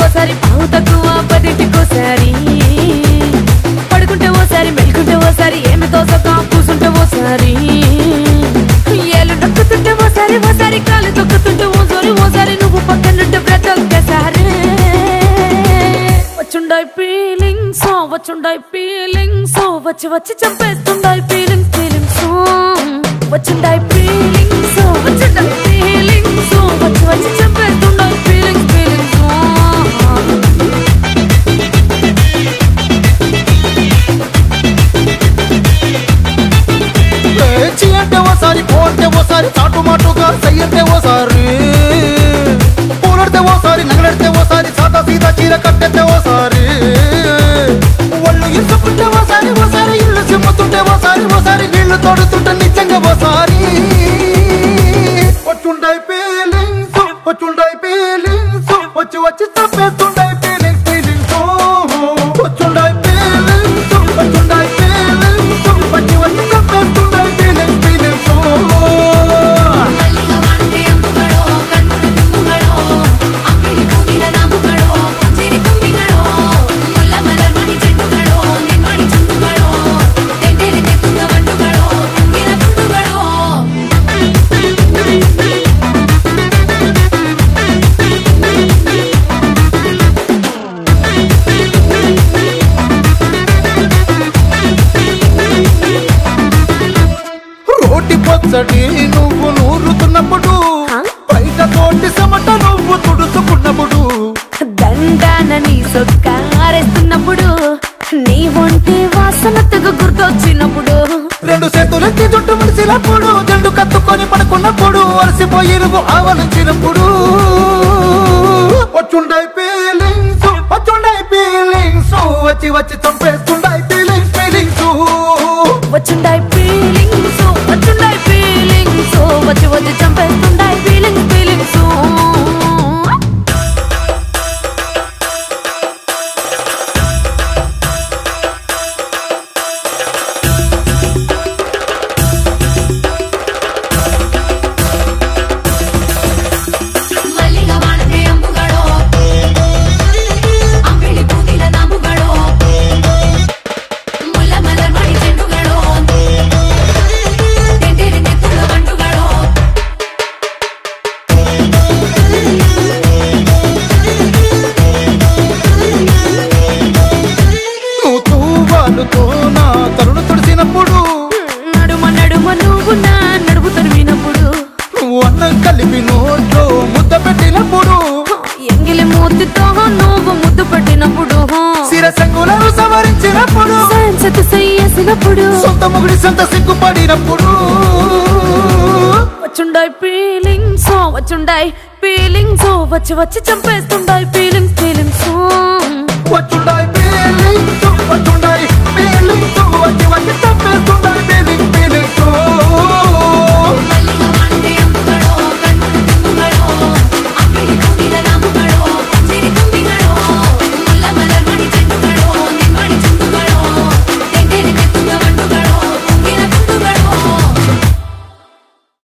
ఓసారి పావు తక్కువ పదింటికోసారి పడుకుంటే ఓసారి మెలుకుంటే ఓసారి ఏమి తోసక కూసుంటే ఓసారి ఏళ్ళు నొక్కుతుంటే ఓసారి ఓసారి కాలు తొక్కుతుంటే ఓసారి ఓసారి నువ్వు పక్కనుంటే బ్రతొక్కసారి వచ్చుండాయి ఫీలింగ్స్ వచ్చి వచ్చి చంపేస్తుండాయి ఫీలింగ్స్ వచ్చుండాయి ఫీలింగ్స్ వచ్చి వచ్చి చంపేస్తుండాయి ఫీలింగ్స్ అంటే ఓసారి పోతే ఓసారి చాటు మాటుగా సయ్యంటే ఓసారి పూలడితే ఓసారి నగలడితే ఓసారి సాదా సీదా చీర కట్టెతే ఓసారి ఒళ్ళు ఇసుకుంటే ఓసారి ఓసారి ఇల్లు సిమ్ముతుంటే ఓసారి ఓసారి నీళ్లు తోడుతుంటే నిజంగా ఓసారి వచ్చుండాయి ఫీలింగ్స్ వచ్చి వచ్చి తప్పేస్తుండాయి ఫీలింగ్స్ వచ్చుండాయి ఫీలింగ్స్ వచ్చి వచ్చి తప్పేస్తుండాయి నువ్వు నూరుతున్నప్పుడు బయట తోటి సమట నువ్వు తుడుచుకున్నప్పుడు దండాన నీ సొక్కారేస్తున్నప్పుడు నీ ఒంటి వాసనతకు గుర్తొచ్చినప్పుడు రెండు చేతులెత్తి జుట్టు ముడిసినప్పుడు జండు కత్తుకొని పడుకున్నప్పుడు అలసిపోయి నువ్వు ఆవలించినప్పుడు వచ్చుండాయి ఫీలింగ్స్ వచ్చి వచ్చి చంపేస్తుండాయి ఫీలింగ్స్ వచ్చుండాయి ఫీలింగ్స్ వచ్చి వచ్చి చంపేస్తుండాయి ఫీలింగ్స్ నా తరుణ తుడిసినప్పుడు నడుమ నువ్వు నా నడుపు తరిమినప్పుడు నువ్వు అన్నం కలిపి నోట్లో ముద్ద పెట్టినప్పుడు ఎంగిలి మూతితో నువ్వు ముద్దు పెట్టినప్పుడు శిరసంగులను సవరించినప్పుడు చేసినప్పుడు సొంత ముగుడి సొంత సిగ్గుపడినప్పుడు వచ్చుండాయి ఫీలింగ్స్ వచ్చి వచ్చి చంపేస్తుండాయి ఫీలింగ్స్ వచ్చుండాయి ఫీలింగ్స్